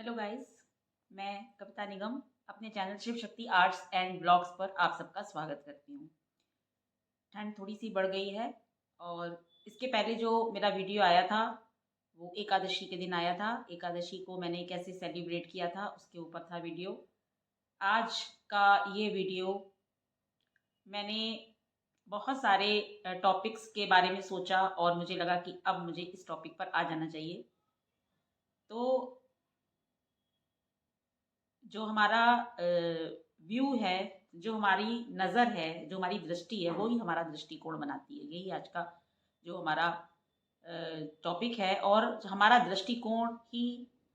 Hello guys, मैं कविता निगम अपने channel Shiv Shakti arts and blogs पर आप सबका स्वागत करती हूँ। ठंड थोड़ी सी बढ़ गई है और इसके पहले जो मेरा वीडियो आया था वो एकादशी के दिन आया था। एकादशी को मैंने कैसे सेलिब्रेट किया था उसके ऊपर था वीडियो। आज का ये वीडियो मैंने बहुत सारे टॉपिक्स के बारे में सोचा और मुझे लगा कि अब मुझे इस टॉपिक पर आ जाना चाहिए। तो जो हमारा व्यू है, जो हमारी नज़र है, जो हमारी दृष्टि है, वो ही हमारा दृष्टिकोण बनाती है। यही आज का जो हमारा टॉपिक है और हमारा दृष्टिकोण ही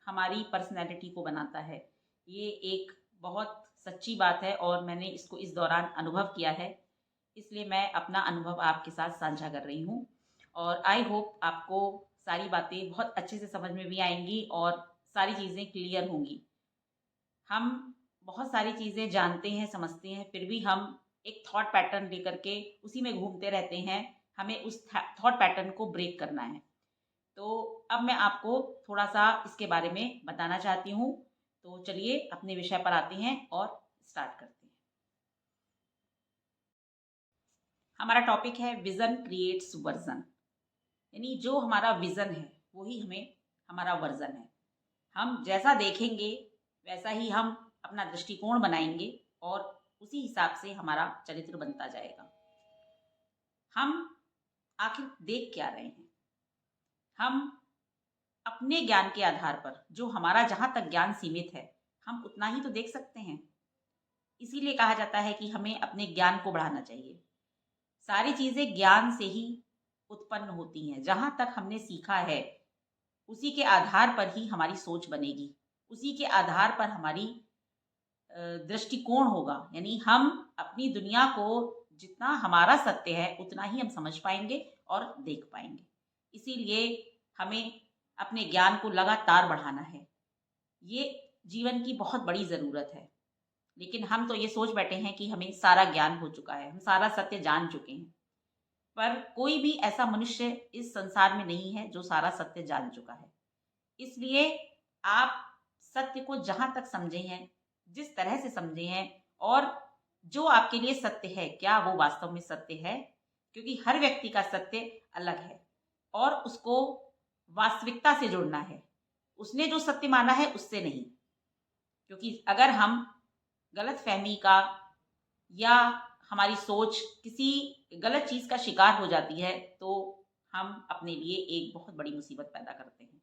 हमारी पर्सनैलिटी को बनाता है। ये एक बहुत सच्ची बात है और मैंने इसको इस दौरान अनुभव किया है, इसलिए मैं अपना अनुभव आपके साथ साझा कर रही हूँ और आई होप आपको सारी बातें बहुत अच्छे से समझ में भी आएंगी और सारी चीज़ें क्लियर होंगी। हम बहुत सारी चीज़ें जानते हैं, समझते हैं, फिर भी हम एक थॉट पैटर्न लेकर के उसी में घूमते रहते हैं। हमें उस थॉट पैटर्न को ब्रेक करना है। तो अब मैं आपको थोड़ा सा इसके बारे में बताना चाहती हूँ। तो चलिए अपने विषय पर आते हैं और स्टार्ट करते हैं। हमारा टॉपिक है विजन क्रिएट्स वर्जन, यानी जो हमारा विजन है वही हमें हमारा वर्जन है। हम जैसा देखेंगे वैसा ही हम अपना दृष्टिकोण बनाएंगे और उसी हिसाब से हमारा चरित्र बनता जाएगा। हम आखिर देख क्या रहे हैं? हम अपने ज्ञान के आधार पर, जो हमारा जहाँ तक ज्ञान सीमित है, हम उतना ही तो देख सकते हैं। इसीलिए कहा जाता है कि हमें अपने ज्ञान को बढ़ाना चाहिए। सारी चीज़ें ज्ञान से ही उत्पन्न होती हैं। जहाँ तक हमने सीखा है उसी के आधार पर ही हमारी सोच बनेगी, उसी के आधार पर हमारी दृष्टिकोण होगा। यानी हम अपनी दुनिया को जितना हमारा सत्य है उतना ही हम समझ पाएंगे और देख पाएंगे। इसीलिए हमें अपने ज्ञान को लगातार बढ़ाना है। ये जीवन की बहुत बड़ी ज़रूरत है। लेकिन हम तो ये सोच बैठे हैं कि हमें सारा ज्ञान हो चुका है, हम सारा सत्य जान चुके हैं। पर कोई भी ऐसा मनुष्य इस संसार में नहीं है जो सारा सत्य जान चुका है। इसलिए आप सत्य को जहाँ तक समझे हैं, जिस तरह से समझे हैं और जो आपके लिए सत्य है, क्या वो वास्तव में सत्य है? क्योंकि हर व्यक्ति का सत्य अलग है और उसको वास्तविकता से जुड़ना है। उसने जो सत्य माना है उससे नहीं। क्योंकि अगर हम गलतफहमी का या हमारी सोच किसी गलत चीज़ का शिकार हो जाती है तो हम अपने लिए एक बहुत बड़ी मुसीबत पैदा करते हैं।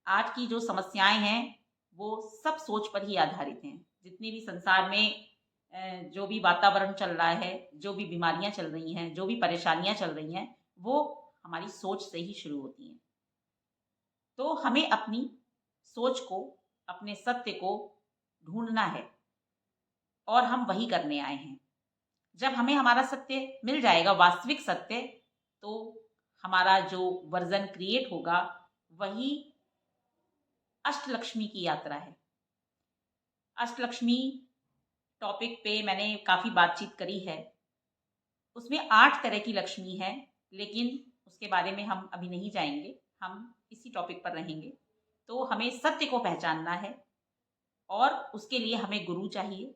आज की जो समस्याएं हैं वो सब सोच पर ही आधारित हैं। जितनी भी संसार में जो भी वातावरण चल रहा है, जो भी बीमारियां चल रही हैं, जो भी परेशानियां चल रही हैं, वो हमारी सोच से ही शुरू होती हैं। तो हमें अपनी सोच को, अपने सत्य को ढूंढना है और हम वही करने आए हैं। जब हमें हमारा सत्य मिल जाएगा, वास्तविक सत्य, तो हमारा जो वर्जन क्रिएट होगा वही अष्टलक्ष्मी की यात्रा है। अष्टलक्ष्मी टॉपिक पे मैंने काफ़ी बातचीत करी है। उसमें 8 तरह की लक्ष्मी है, लेकिन उसके बारे में हम अभी नहीं जाएंगे, हम इसी टॉपिक पर रहेंगे। तो हमें सत्य को पहचानना है और उसके लिए हमें गुरु चाहिए।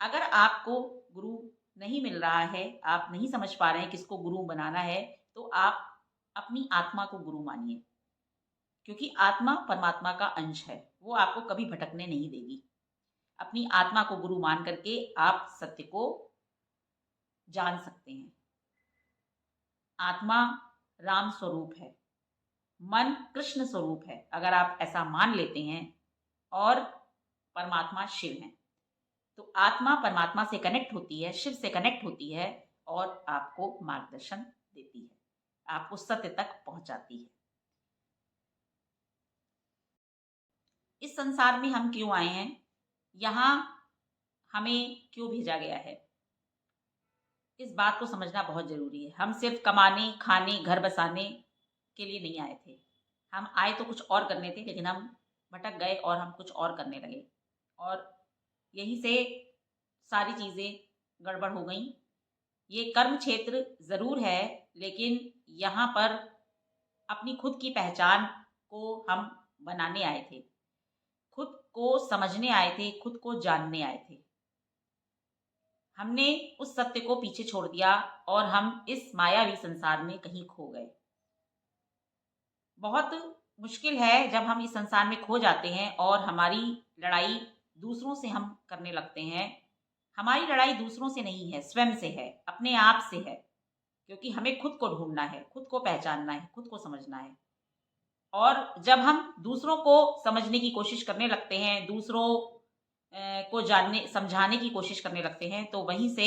अगर आपको गुरु नहीं मिल रहा है, आप नहीं समझ पा रहे हैं किसको गुरु बनाना है, तो आप अपनी आत्मा को गुरु मानिए। क्योंकि आत्मा परमात्मा का अंश है, वो आपको कभी भटकने नहीं देगी। अपनी आत्मा को गुरु मान करके आप सत्य को जान सकते हैं। आत्मा राम स्वरूप है, मन कृष्ण स्वरूप है। अगर आप ऐसा मान लेते हैं और परमात्मा शिव हैं, तो आत्मा परमात्मा से कनेक्ट होती है, शिव से कनेक्ट होती है और आपको मार्गदर्शन देती है, आपको सत्य तक पहुंचाती है। इस संसार में हम क्यों आए हैं, यहाँ हमें क्यों भेजा गया है, इस बात को समझना बहुत ज़रूरी है। हम सिर्फ कमाने, खाने, घर बसाने के लिए नहीं आए थे। हम आए तो कुछ और करने थे, लेकिन हम भटक गए और हम कुछ और करने लगे और यहीं से सारी चीज़ें गड़बड़ हो गई। ये कर्म क्षेत्र ज़रूर है, लेकिन यहाँ पर अपनी खुद की पहचान को हम बनाने आए थे, खुद को समझने आए थे, खुद को जानने आए थे। हमने उस सत्य को पीछे छोड़ दिया और हम इस मायावी संसार में कहीं खो गए। बहुत मुश्किल है जब हम इस संसार में खो जाते हैं और हमारी लड़ाई दूसरों से हम करने लगते हैं। हमारी लड़ाई दूसरों से नहीं है, स्वयं से है, अपने आप से है, क्योंकि हमें खुद को ढूंढना है, खुद को पहचानना है, खुद को समझना है। और जब हम दूसरों को समझने की कोशिश करने लगते हैं, दूसरों को जानने समझाने की कोशिश करने लगते हैं, तो वहीं से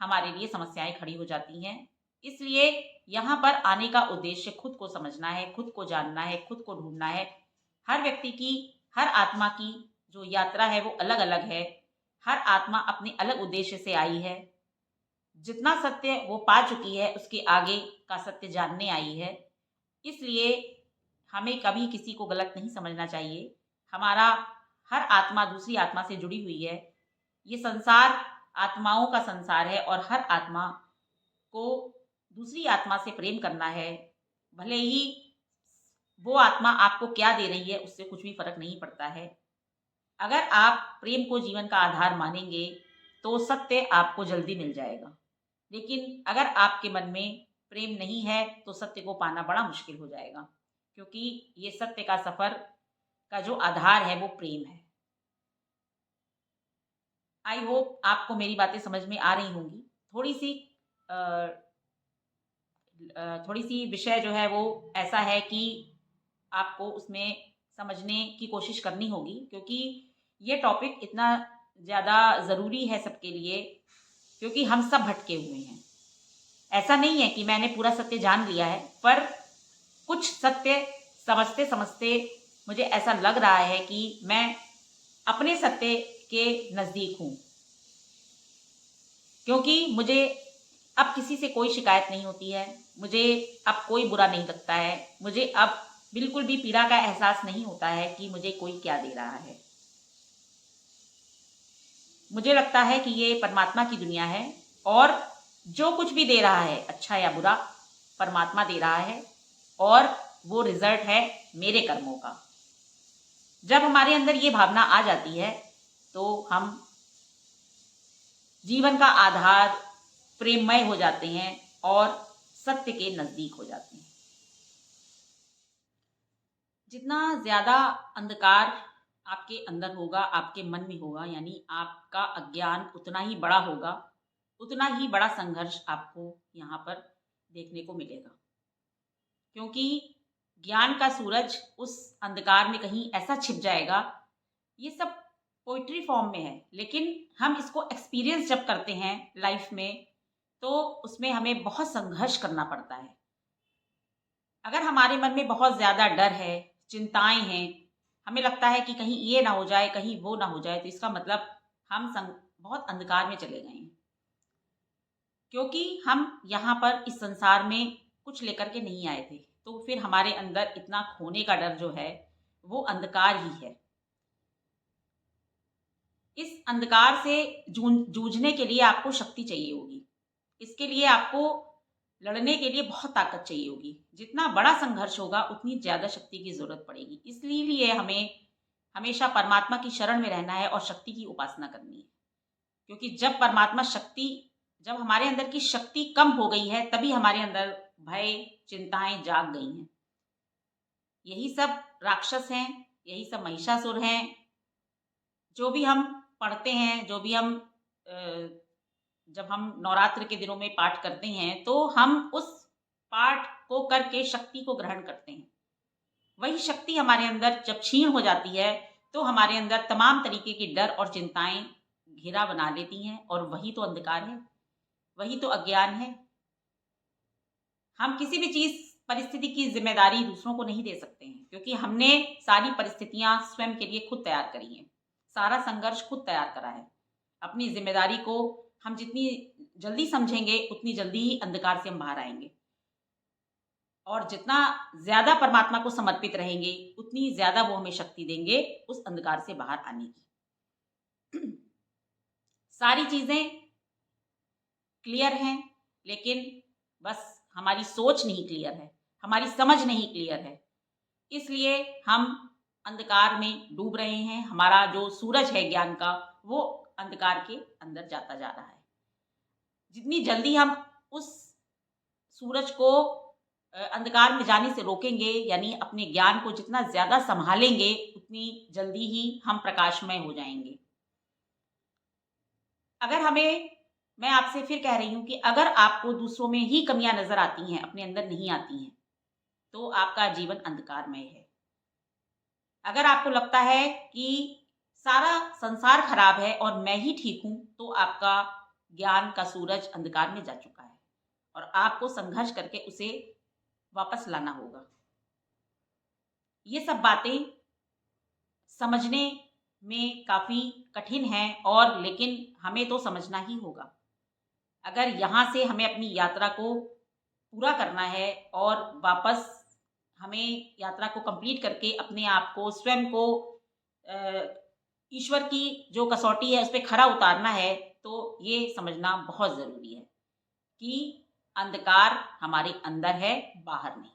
हमारे लिए समस्याएं खड़ी हो जाती हैं। इसलिए यहाँ पर आने का उद्देश्य खुद को समझना है, खुद को जानना है, खुद को ढूंढना है। हर व्यक्ति की, हर आत्मा की जो यात्रा है वो अलग अलग है। हर आत्मा अपने अलग उद्देश्य से आई है। जितना सत्य वो पा चुकी है उसके आगे का सत्य जानने आई है। इसलिए हमें कभी किसी को गलत नहीं समझना चाहिए। हमारा हर आत्मा दूसरी आत्मा से जुड़ी हुई है। ये संसार आत्माओं का संसार है और हर आत्मा को दूसरी आत्मा से प्रेम करना है। भले ही वो आत्मा आपको क्या दे रही है उससे कुछ भी फर्क नहीं पड़ता है। अगर आप प्रेम को जीवन का आधार मानेंगे तो सत्य आपको जल्दी मिल जाएगा। लेकिन अगर आपके मन में प्रेम नहीं है तो सत्य को पाना बड़ा मुश्किल हो जाएगा, क्योंकि ये सत्य का सफर का जो आधार है वो प्रेम है। आई होप आपको मेरी बातें समझ में आ रही होंगी। थोड़ी सी विषय जो है वो ऐसा है कि आपको उसमें समझने की कोशिश करनी होगी, क्योंकि ये टॉपिक इतना ज़्यादा ज़रूरी है सबके लिए, क्योंकि हम सब भटके हुए हैं। ऐसा नहीं है कि मैंने पूरा सत्य जान लिया है, पर कुछ सत्य समझते समझते मुझे ऐसा लग रहा है कि मैं अपने सत्य के नज़दीक हूँ, क्योंकि मुझे अब किसी से कोई शिकायत नहीं होती है। मुझे अब कोई बुरा नहीं लगता है। मुझे अब बिल्कुल भी पीड़ा का एहसास नहीं होता है कि मुझे कोई क्या दे रहा है। मुझे लगता है कि ये परमात्मा की दुनिया है और जो कुछ भी दे रहा है, अच्छा या बुरा, परमात्मा दे रहा है और वो रिजल्ट है मेरे कर्मों का। जब हमारे अंदर ये भावना आ जाती है तो हम जीवन का आधार प्रेममय हो जाते हैं और सत्य के नजदीक हो जाते हैं। जितना ज्यादा अंधकार आपके अंदर होगा, आपके मन में होगा, यानी आपका अज्ञान उतना ही बड़ा होगा, उतना ही बड़ा संघर्ष आपको यहाँ पर देखने को मिलेगा। क्योंकि ज्ञान का सूरज उस अंधकार में कहीं ऐसा छिप जाएगा। ये सब पोइट्री फॉर्म में है, लेकिन हम इसको एक्सपीरियंस जब करते हैं लाइफ में तो उसमें हमें बहुत संघर्ष करना पड़ता है। अगर हमारे मन में बहुत ज़्यादा डर है, चिंताएं हैं, हमें लगता है कि कहीं ये ना हो जाए, कहीं वो ना हो जाए, तो इसका मतलब हम बहुत अंधकार में चले गए हैं। क्योंकि हम यहाँ पर इस संसार में कुछ लेकर के नहीं आए थे, तो फिर हमारे अंदर इतना खोने का डर जो है वो अंधकार ही है। इस अंधकार से जूझने के लिए आपको शक्ति चाहिए होगी। इसके लिए आपको लड़ने के लिए बहुत ताकत चाहिए होगी। जितना बड़ा संघर्ष होगा उतनी ज़्यादा शक्ति की ज़रूरत पड़ेगी। इसलिए हमें हमेशा परमात्मा की शरण में रहना है और शक्ति की उपासना करनी है। क्योंकि जब हमारे अंदर की शक्ति कम हो गई है तभी हमारे अंदर भय, चिंताएं जाग गई हैं। यही सब राक्षस हैं, यही सब महिषासुर हैं। जो भी हम पढ़ते हैं, जो भी हम जब हम नवरात्र के दिनों में पाठ करते हैं तो हम उस पाठ को करके शक्ति को ग्रहण करते हैं। वही शक्ति हमारे अंदर जब क्षीण हो जाती है तो हमारे अंदर तमाम तरीके की डर और चिंताएं घेरा बना लेती हैं, और वही तो अंधकार है, वही तो अज्ञान है। हम किसी भी चीज, परिस्थिति की जिम्मेदारी दूसरों को नहीं दे सकते हैं, क्योंकि हमने सारी परिस्थितियां स्वयं के लिए खुद तैयार करी हैं। सारा संघर्ष खुद तैयार करा है। अपनी जिम्मेदारी को हम जितनी जल्दी समझेंगे उतनी जल्दी ही अंधकार से हम बाहर आएंगे, और जितना ज्यादा परमात्मा को समर्पित रहेंगे उतनी ज्यादा वो हमें शक्ति देंगे उस अंधकार से बाहर आने की। सारी चीजें क्लियर हैं, लेकिन बस हमारी सोच नहीं क्लियर है, हमारी समझ नहीं क्लियर है। इसलिए हम अंधकार में डूब रहे हैं, हमारा जो सूरज है ज्ञान का वो अंधकार के अंदर जाता जा रहा है। जितनी जल्दी हम उस सूरज को अंधकार में जाने से रोकेंगे, यानी अपने ज्ञान को जितना ज़्यादा संभालेंगे, उतनी जल्दी ही हम प्रकाशमय हो जाएंगे। अगर हमें मैं आपसे फिर कह रही हूँ कि अगर आपको दूसरों में ही कमियां नजर आती हैं, अपने अंदर नहीं आती हैं, तो आपका जीवन अंधकारमय है। अगर आपको लगता है कि सारा संसार खराब है और मैं ही ठीक हूं, तो आपका ज्ञान का सूरज अंधकार में जा चुका है और आपको संघर्ष करके उसे वापस लाना होगा। ये सब बातें समझने में काफी कठिन है, और लेकिन हमें तो समझना ही होगा। अगर यहाँ से हमें अपनी यात्रा को पूरा करना है और वापस हमें यात्रा को कंप्लीट करके अपने आप को, स्वयं को ईश्वर की जो कसौटी है उस पर खरा उतारना है, तो ये समझना बहुत ज़रूरी है कि अंधकार हमारे अंदर है, बाहर नहीं।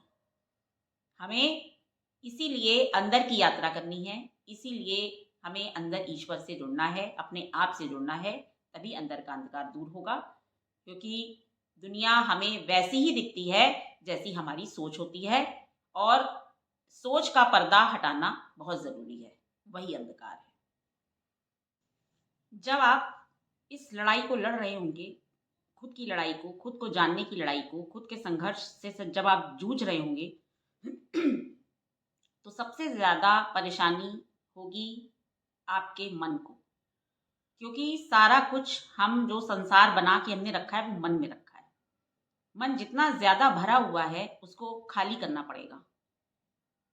हमें इसीलिए अंदर की यात्रा करनी है, इसीलिए हमें अंदर ईश्वर से जुड़ना है, अपने आप से जुड़ना है, तभी अंदर का अंधकार दूर होगा। क्योंकि दुनिया हमें वैसी ही दिखती है जैसी हमारी सोच होती है, और सोच का पर्दा हटाना बहुत ज़रूरी है, वही अंधकार है। जब आप इस लड़ाई को लड़ रहे होंगे, खुद की लड़ाई को, खुद को जानने की लड़ाई को, खुद के संघर्ष से जब आप जूझ रहे होंगे तो सबसे ज़्यादा परेशानी होगी आपके मन को। क्योंकि सारा कुछ हम जो संसार बना के हमने रखा है वो मन में रखा है। मन जितना ज़्यादा भरा हुआ है उसको खाली करना पड़ेगा।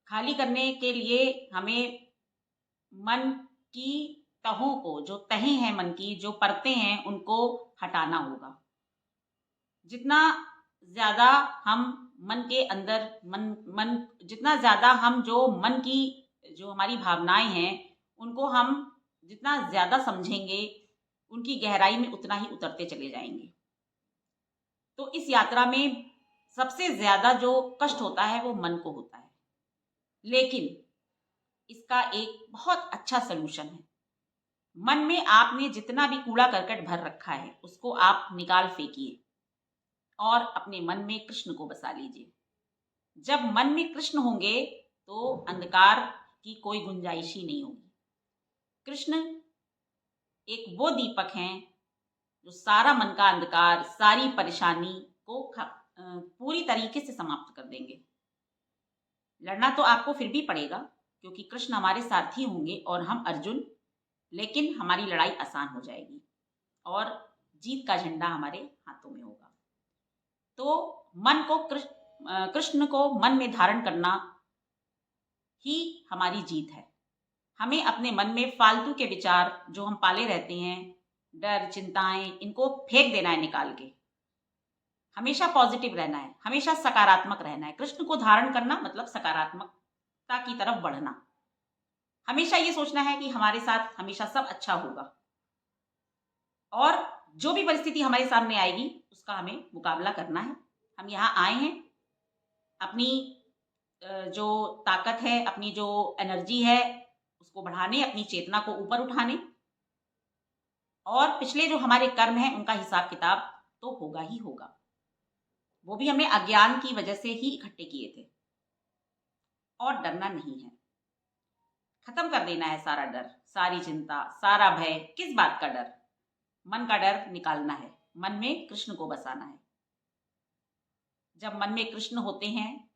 खाली करने के लिए हमें मन की तहों को, जो तहें हैं मन की, जो परतें हैं, उनको हटाना होगा। जितना ज़्यादा हम मन के अंदर मन जितना ज़्यादा हम जो मन की, जो हमारी भावनाएं हैं, उनको हम जितना ज़्यादा समझेंगे, उनकी गहराई में उतना ही उतरते चले जाएंगे। तो इस यात्रा में सबसे ज़्यादा जो कष्ट होता है वो मन को होता है, लेकिन इसका एक बहुत अच्छा सलूशन है। मन में आपने जितना भी कूड़ा करकट भर रखा है उसको आप निकाल फेंकिए और अपने मन में कृष्ण को बसा लीजिए। जब मन में कृष्ण होंगे तो अंधकार की कोई गुंजाइश ही नहीं होगी। कृष्ण एक वो दीपक हैं जो सारा मन का अंधकार, सारी परेशानी को पूरी तरीके से समाप्त कर देंगे। लड़ना तो आपको फिर भी पड़ेगा, क्योंकि कृष्ण हमारे सारथी होंगे और हम अर्जुन, लेकिन हमारी लड़ाई आसान हो जाएगी और जीत का झंडा हमारे हाथों में होगा। तो मन को कृष्ण को मन में धारण करना ही हमारी जीत है। हमें अपने मन में फालतू के विचार जो हम पाले रहते हैं, डर, चिंताएं, इनको फेंक देना है निकाल के। हमेशा पॉजिटिव रहना है, हमेशा सकारात्मक रहना है। कृष्ण को धारण करना मतलब सकारात्मकता की तरफ बढ़ना। हमेशा ये सोचना है कि हमारे साथ हमेशा सब अच्छा होगा, और जो भी परिस्थिति हमारे सामने आएगी उसका हमें मुकाबला करना है। हम यहाँ आए हैं अपनी जो ताकत है, अपनी जो एनर्जी है उसको बढ़ाने, अपनी चेतना को ऊपर उठाने, और पिछले जो हमारे कर्म हैं उनका हिसाब किताब तो होगा ही होगा। वो भी हमने अज्ञान की वजह से ही इकट्ठे किए थे। और डरना नहीं है, खत्म कर देना है सारा डर, सारी चिंता, सारा भय। किस बात का डर? मन का डर निकालना है, मन में कृष्ण को बसाना है। जब मन में कृष्ण होते हैं,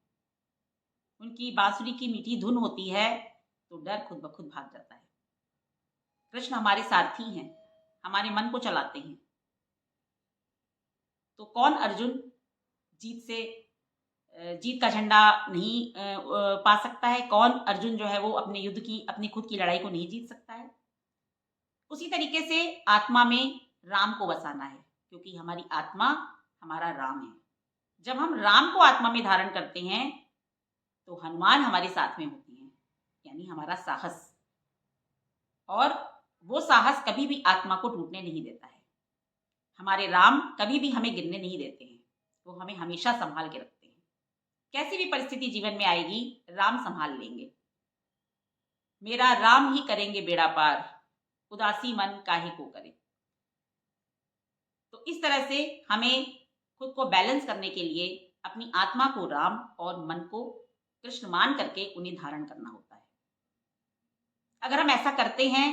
उनकी बांसुरी की मीठी धुन होती है, तो डर खुद ब खुद भाग जाता है। कृष्ण हमारे सारथी हैं, हमारे मन को चलाते हैं। तो कौन अर्जुन जीत का झंडा नहीं पा सकता है? कौन अर्जुन जो है वो अपने युद्ध की, अपनी खुद की लड़ाई को नहीं जीत सकता है? उसी तरीके से आत्मा में राम को बसाना है, क्योंकि हमारी आत्मा हमारा राम है। जब हम राम को आत्मा में धारण करते हैं तो हनुमान हमारे साथ में होते हैं, यानी हमारा साहस। और वो साहस कभी भी आत्मा को टूटने नहीं देता है। हमारे राम कभी भी हमें गिरने नहीं देते हैं, वो हमें हमेशा संभाल के रखते हैं। कैसी भी परिस्थिति जीवन में आएगी, राम संभाल लेंगे। मेरा राम ही करेंगे बेड़ा पार, उदासी मन काहे को करे। तो इस तरह से हमें खुद को बैलेंस करने के लिए अपनी आत्मा को राम और मन को कृष्ण मान करके उन्हें धारण करना होता है। अगर हम ऐसा करते हैं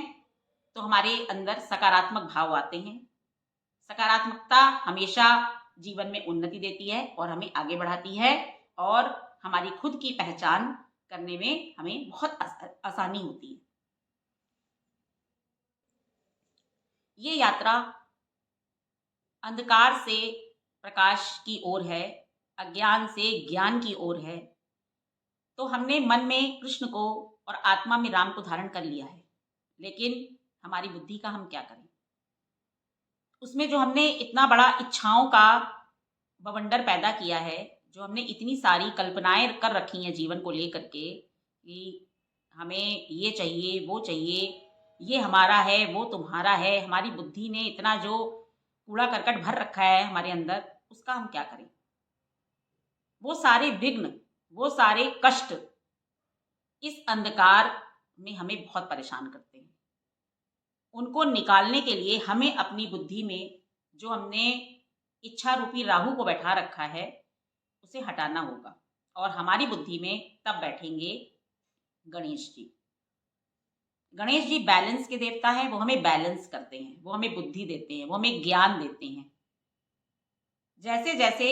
तो हमारे अंदर सकारात्मक भाव आते हैं। सकारात्मकता हमेशा जीवन में उन्नति देती है और हमें आगे बढ़ाती है और हमारी खुद की पहचान करने में हमें बहुत आसानी होती है। ये यात्रा अंधकार से प्रकाश की ओर है, अज्ञान से ज्ञान की ओर है। तो हमने मन में कृष्ण को और आत्मा में राम को धारण कर लिया है, लेकिन हमारी बुद्धि का हम क्या करें? उसमें जो हमने इतना बड़ा इच्छाओं का बवंडर पैदा किया है, जो हमने इतनी सारी कल्पनाएं कर रखी हैं जीवन को लेकर के कि हमें ये चाहिए, वो चाहिए, ये हमारा है, वो तुम्हारा है। हमारी बुद्धि ने इतना जो कूड़ा करकट भर रखा है हमारे अंदर, उसका हम क्या करें? वो सारे विघ्न, वो सारे कष्ट इस अंधकार में हमें बहुत परेशान करते हैं। उनको निकालने के लिए हमें अपनी बुद्धि में जो हमने इच्छा रूपी राहु को बैठा रखा है उसे हटाना होगा और हमारी बुद्धि में तब बैठेंगे गणेश जी। गणेश जी बैलेंस के देवता हैं। वो हमें बैलेंस करते हैं, वो हमें बुद्धि देते हैं, वो हमें ज्ञान देते हैं। जैसे जैसे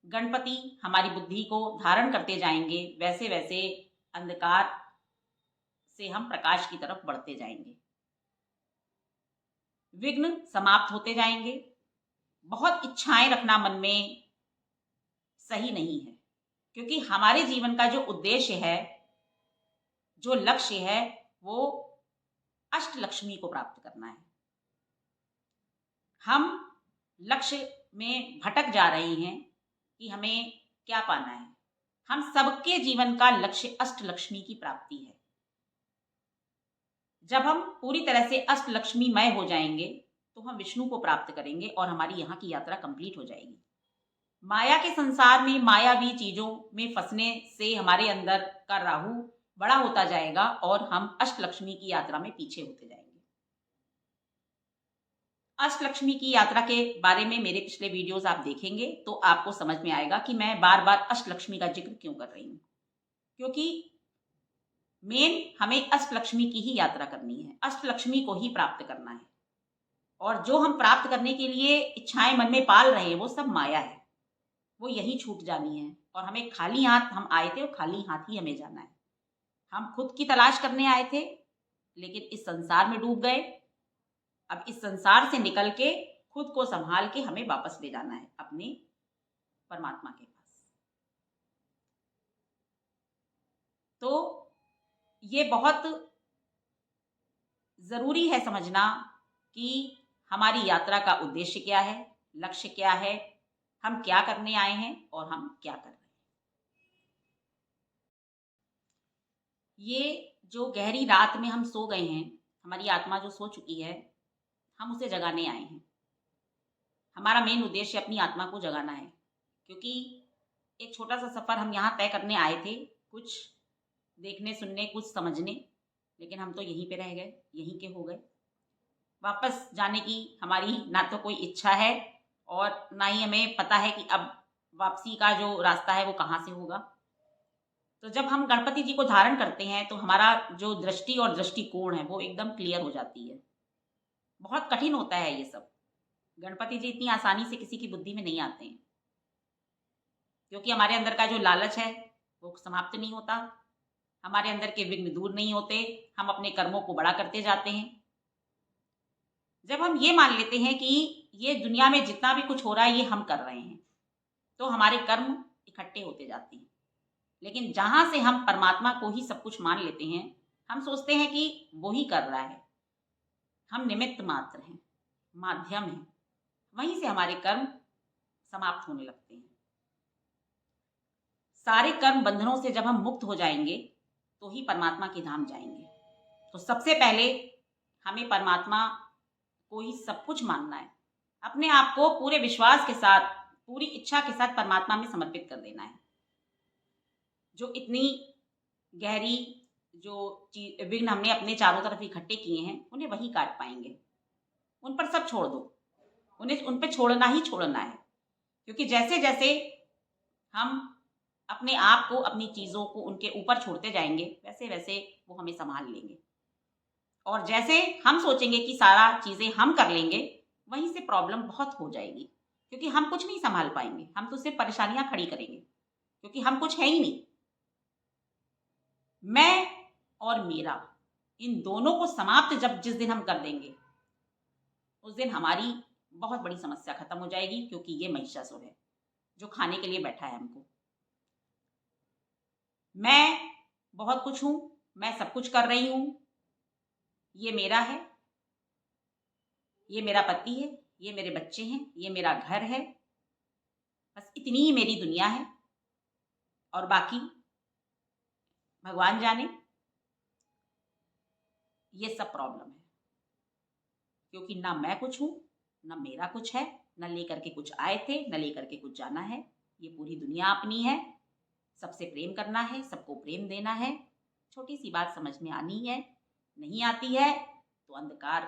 गणपति हमारी बुद्धि को धारण करते जाएंगे, वैसे वैसे अंधकार से हम प्रकाश की तरफ बढ़ते जाएंगे। विघ्न समाप्त होते जाएंगे। बहुत इच्छाएं रखना मन में सही नहीं है, क्योंकि हमारे जीवन का जो उद्देश्य है, जो लक्ष्य है, वो अष्ट लक्ष्मी को प्राप्त करना है। हम लक्ष्य में भटक जा रहे हैं कि हमें क्या पाना है। हम सबके जीवन का लक्ष्य अष्ट लक्ष्मी की प्राप्ति है। जब हम पूरी तरह से अष्ट लक्ष्मीमय हो जाएंगे तो हम विष्णु को प्राप्त करेंगे और हमारी यहाँ की यात्रा कंप्लीट हो जाएगी। माया के संसार में मायावी चीजों में फंसने से हमारे अंदर का राहु बड़ा होता जाएगा और हम अष्टलक्ष्मी की यात्रा में पीछे होते जाएंगे। अष्टलक्ष्मी की यात्रा के बारे में मेरे पिछले वीडियोस आप देखेंगे तो आपको समझ में आएगा कि मैं बार बार अष्टलक्ष्मी का जिक्र क्यों कर रही हूँ। क्योंकि मेन हमें अष्टलक्ष्मी की ही यात्रा करनी है, अष्टलक्ष्मी को ही प्राप्त करना है। और जो हम प्राप्त करने के लिए इच्छाएं मन में पाल रहे हैं वो सब माया है, वो यही छूट जानी है। और हमें खाली हाथ हम आए थे और खाली हाथ ही हमें जाना है। हम खुद की तलाश करने आए थे लेकिन इस संसार में डूब गए। अब इस संसार से निकल के खुद को संभाल के हमें वापस ले जाना है अपने परमात्मा के पास। तो ये बहुत जरूरी है समझना कि हमारी यात्रा का उद्देश्य क्या है, लक्ष्य क्या है, हम क्या करने आए हैं और हम क्या कर रहे हैं। ये जो गहरी रात में हम सो गए हैं, हमारी आत्मा जो सो चुकी है, हम उसे जगाने आए हैं। हमारा मेन उद्देश्य अपनी आत्मा को जगाना है, क्योंकि एक छोटा सा सफर हम यहाँ तय करने आए थे, कुछ देखने सुनने, कुछ समझने, लेकिन हम तो यहीं पे रह गए, यहीं के हो गए। वापस जाने की हमारी ना तो कोई इच्छा है और ना ही हमें पता है कि अब वापसी का जो रास्ता है वो कहाँ से होगा। तो जब हम गणपति जी को धारण करते हैं तो हमारा जो दृष्टि और दृष्टिकोण है वो एकदम क्लियर हो जाती है। बहुत कठिन होता है ये सब। गणपति जी इतनी आसानी से किसी की बुद्धि में नहीं आते हैं, क्योंकि हमारे अंदर का जो लालच है वो समाप्त नहीं होता, हमारे अंदर के विघ्न दूर नहीं होते, हम अपने कर्मों को बड़ा करते जाते हैं। जब हम ये मान लेते हैं कि ये दुनिया में जितना भी कुछ हो रहा है ये हम कर रहे हैं, तो हमारे कर्म इकट्ठे होते जाते हैं। लेकिन जहां से हम परमात्मा को ही सब कुछ मान लेते हैं, हम सोचते हैं कि वो ही कर रहा है, हम निमित्त मात्र हैं, माध्यम हैं, वहीं से हमारे कर्म समाप्त होने लगते हैं। सारे कर्म बंधनों से जब हम मुक्त हो जाएंगे तो ही परमात्मा के धाम जाएंगे। तो सबसे पहले हमें परमात्मा को ही सब कुछ मानना है, अपने आप को पूरे विश्वास के साथ, पूरी इच्छा के साथ परमात्मा में समर्पित कर देना है। जो इतनी गहरी जो विघ्न हमने अपने चारों तरफ इकट्ठे किए हैं उन्हें वही काट पाएंगे। उन पर सब छोड़ दो, उन्हें उन पे छोड़ना ही छोड़ना है। क्योंकि जैसे जैसे हम अपने आप को, अपनी चीज़ों को उनके ऊपर छोड़ते जाएंगे, वैसे वैसे वो हमें संभाल लेंगे। और जैसे हम सोचेंगे कि सारा चीज़ें हम कर लेंगे, वहीं से प्रॉब्लम बहुत हो जाएगी। क्योंकि हम कुछ नहीं संभाल पाएंगे, हम तो सिर्फ परेशानियां खड़ी करेंगे, क्योंकि हम कुछ है ही नहीं। मैं और मेरा, इन दोनों को समाप्त जिस दिन हम कर देंगे, उस दिन हमारी बहुत बड़ी समस्या खत्म हो जाएगी। क्योंकि ये महिषासुर है जो खाने के लिए बैठा है हमको। मैं बहुत कुछ हूं, मैं सब कुछ कर रही हूं, ये मेरा है, ये मेरा पति है, ये मेरे बच्चे हैं, ये मेरा घर है, बस इतनी ही मेरी दुनिया है। और बाकी भगवान जाने। ये सब प्रॉब्लम है। क्योंकि ना मैं कुछ हूं, ना मेरा कुछ है, ना लेकर के कुछ आए थे, ना लेकर के कुछ जाना है। ये पूरी दुनिया अपनी है, सबसे प्रेम करना है, सबको प्रेम देना है। छोटी सी बात समझ में आनी है, नहीं आती है तो अंधकार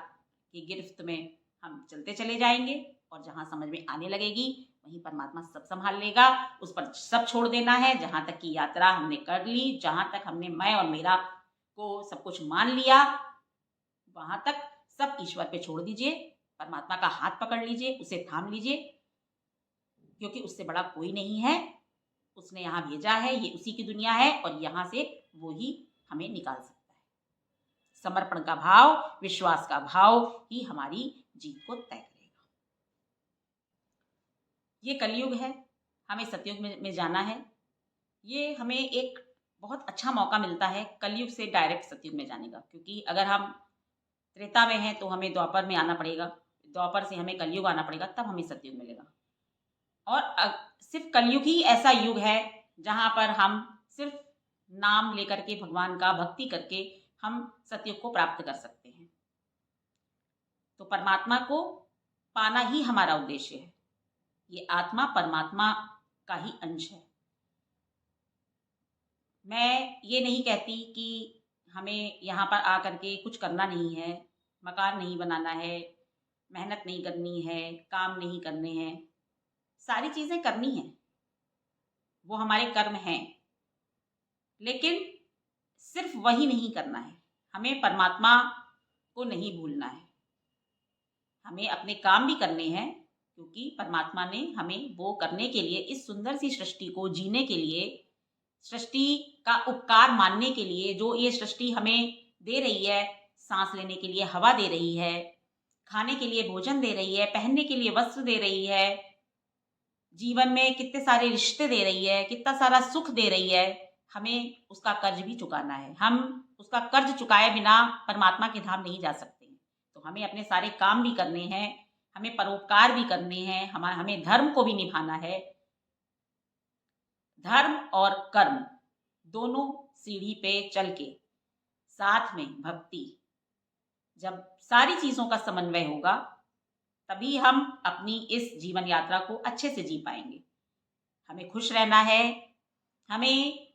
की गिरफ्त में हम चलते चले जाएंगे। और जहां समझ में आने लगेगी वहीं परमात्मा सब संभाल लेगा। उस पर सब छोड़ देना है। जहां तक की यात्रा हमने कर ली, जहां तक हमने मैं और मेरा को सब कुछ मान लिया, वहां तक सब ईश्वर पे छोड़ दीजिए। परमात्मा का हाथ पकड़ लीजिए, उसे थाम लीजिए, क्योंकि उससे बड़ा कोई नहीं है। उसने यहाँ भेजा है, ये उसी की दुनिया है और यहाँ से वो ही हमें निकाल सकता है। समर्पण का भाव, विश्वास का भाव ही हमारी जीत को तय करेगा। ये कलयुग है, हमें सतयुग में जाना है। ये हमें एक बहुत अच्छा मौका मिलता है कलयुग से डायरेक्ट सतयुग में जाने का। क्योंकि अगर हम त्रेता में हैं तो हमें द्वापर में आना पड़ेगा, द्वापर से हमें कलयुग आना पड़ेगा, तब हमें सतयुग मिलेगा। और सिर्फ कलयुग ही ऐसा युग है जहां पर हम सिर्फ नाम लेकर के, भगवान का भक्ति करके हम सतयुग को प्राप्त कर सकते हैं। तो परमात्मा को पाना ही हमारा उद्देश्य है। ये आत्मा परमात्मा का ही अंश है। मैं ये नहीं कहती कि हमें यहाँ पर आकर के कुछ करना नहीं है, मकान नहीं बनाना है, मेहनत नहीं करनी है, काम नहीं करने हैं। सारी चीज़ें करनी हैं, वो हमारे कर्म हैं। लेकिन सिर्फ वही नहीं करना है, हमें परमात्मा को नहीं भूलना है। हमें अपने काम भी करने हैं, क्योंकि परमात्मा ने हमें वो करने के लिए, इस सुंदर सी सृष्टि को जीने के लिए, सृष्टि का उपकार मानने के लिए, जो ये सृष्टि हमें दे रही है, सांस लेने के लिए हवा दे रही है, खाने के लिए भोजन दे रही है, पहनने के लिए वस्त्र दे रही है, जीवन में कितने सारे रिश्ते दे रही है, कितना सारा सुख दे रही है, हमें उसका कर्ज भी चुकाना है। हम उसका कर्ज चुकाए बिना परमात्मा के धाम नहीं जा सकते। तो हमें अपने सारे काम भी करने हैं, हमें परोपकार भी करने हैं, हमें धर्म को भी निभाना है। धर्म और कर्म दोनों सीढ़ी पे चल के साथ में भक्ति, जब सारी चीजों का समन्वय होगा, तभी हम अपनी इस जीवन यात्रा को अच्छे से जी पाएंगे। हमें खुश रहना है। हमें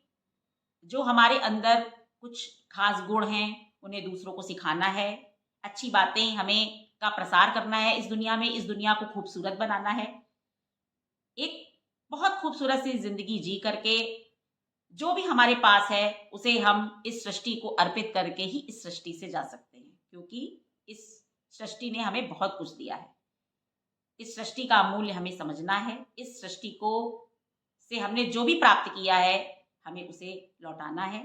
जो हमारे अंदर कुछ खास गुण हैं उन्हें दूसरों को सिखाना है। अच्छी बातें हमें का प्रसार करना है इस दुनिया में, इस दुनिया को खूबसूरत बनाना है। एक बहुत खूबसूरत सी जिंदगी जी करके जो भी हमारे पास है उसे हम इस सृष्टि को अर्पित करके ही इस सृष्टि से जा सकते हैं। क्योंकि इस सृष्टि ने हमें बहुत कुछ दिया है। इस सृष्टि का मूल्य हमें समझना है। इस सृष्टि को से हमने जो भी प्राप्त किया है हमें उसे लौटाना है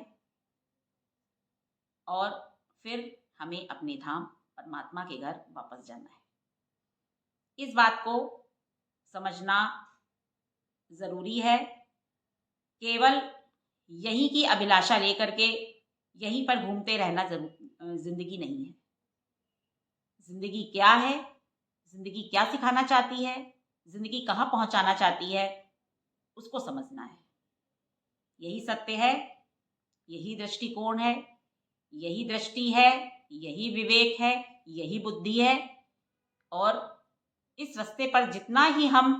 और फिर हमें अपने धाम परमात्मा के घर वापस जाना है। इस बात को समझना जरूरी है। केवल यहीं की अभिलाषा लेकर के यहीं पर घूमते रहना जिंदगी नहीं है। जिंदगी क्या है, जिंदगी क्या सिखाना चाहती है, जिंदगी कहाँ पहुंचाना चाहती है, उसको समझना है। यही सत्य है, यही दृष्टिकोण है, यही दृष्टि है, यही विवेक है, यही बुद्धि है। और इस रास्ते पर जितना ही हम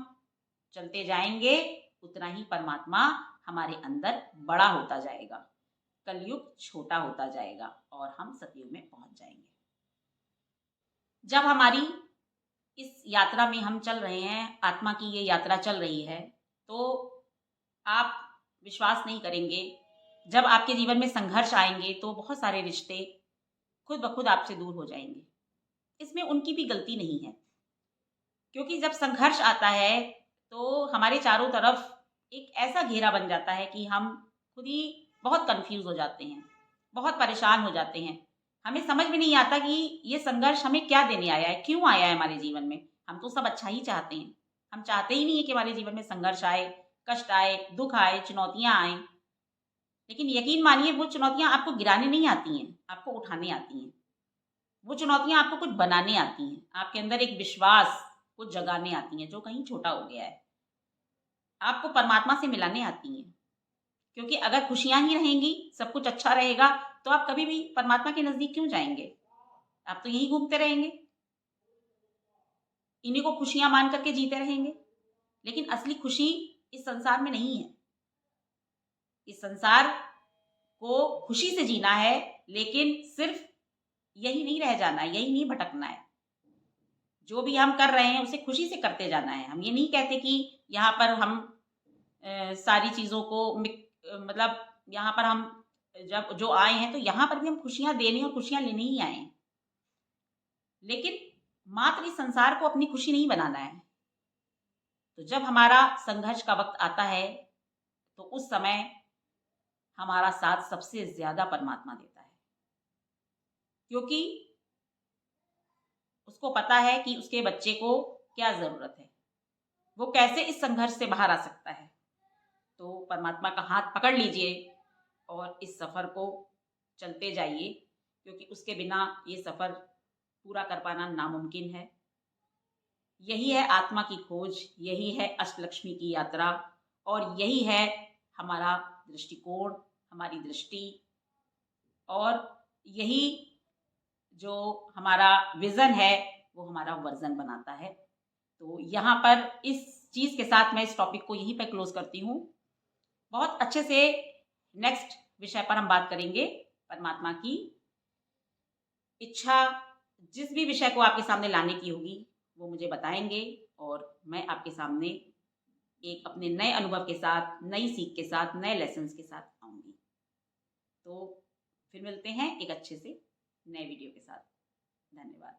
चलते जाएंगे उतना ही परमात्मा हमारे अंदर बड़ा होता जाएगा। कलयुग छोटा होता जाएगा और हम सतयुग में पहुंच जाएंगे। जब हमारी इस यात्रा में हम चल रहे हैं, आत्मा की ये यात्रा चल रही है, तो आप विश्वास नहीं करेंगे, जब आपके जीवन में संघर्ष आएंगे तो बहुत सारे रिश्ते खुद ब खुद आपसे दूर हो जाएंगे। इसमें उनकी भी गलती नहीं है, क्योंकि जब संघर्ष आता है तो हमारे चारों तरफ एक ऐसा घेरा बन जाता है कि हम खुद ही बहुत कंफ्यूज हो जाते हैं, बहुत परेशान हो जाते हैं। हमें समझ में नहीं आता कि ये संघर्ष हमें क्या देने आया है, क्यों आया है हमारे जीवन में। हम तो सब अच्छा ही चाहते हैं, हम चाहते ही नहीं है कि हमारे जीवन में संघर्ष आए, कष्ट आए, दुख आए, चुनौतियां आए। लेकिन यकीन मानिए, वो चुनौतियां आपको गिराने नहीं आती हैं, आपको उठाने आती हैं। वो चुनौतियां आपको कुछ बनाने आती हैं, आपके अंदर एक विश्वास को जगाने आती हैं जो कहीं छोटा हो गया है, आपको परमात्मा से मिलाने आती हैं। क्योंकि अगर खुशियां ही रहेंगी, सब कुछ अच्छा रहेगा, तो आप कभी भी परमात्मा के नजदीक क्यों जाएंगे? आप तो यहीं घूमते रहेंगे, इन्हीं को खुशियां मान करके जीते रहेंगे। लेकिन असली खुशी इस संसार में नहीं है। इस संसार को खुशी से जीना है, लेकिन सिर्फ यही नहीं रह जाना है, यही नहीं भटकना है। जो भी हम कर रहे हैं उसे खुशी से करते जाना है। हम ये नहीं कहते कि यहाँ पर हम सारी चीज़ों को मतलब यहाँ पर हम जब जो आए हैं तो यहाँ पर भी हम खुशियाँ देने और खुशियाँ लेने ही आए हैं। लेकिन मात्र इस संसार को अपनी खुशी नहीं बनाना है। तो जब हमारा संघर्ष का वक्त आता है तो उस समय हमारा साथ सबसे ज्यादा परमात्मा देता है, क्योंकि उसको पता है कि उसके बच्चे को क्या जरूरत है, वो कैसे इस संघर्ष से बाहर आ सकता है। तो परमात्मा का हाथ पकड़ लीजिए और इस सफर को चलते जाइए, क्योंकि उसके बिना ये सफर पूरा कर पाना नामुमकिन है। यही है आत्मा की खोज, यही है अष्टलक्ष्मी की यात्रा, और यही है हमारा दृष्टिकोण, हमारी दृष्टि, और यही जो हमारा विजन है वो हमारा वर्जन बनाता है। तो यहाँ पर इस चीज के साथ मैं इस टॉपिक को यहीं पर क्लोज करती हूँ। बहुत अच्छे से नेक्स्ट विषय पर हम बात करेंगे। परमात्मा की इच्छा जिस भी विषय को आपके सामने लाने की होगी वो मुझे बताएंगे, और मैं आपके सामने एक अपने नए अनुभव के साथ, नई सीख के साथ, नए लेसन्स के साथ आऊंगी। तो फिर मिलते हैं एक अच्छे से नए वीडियो के साथ। धन्यवाद।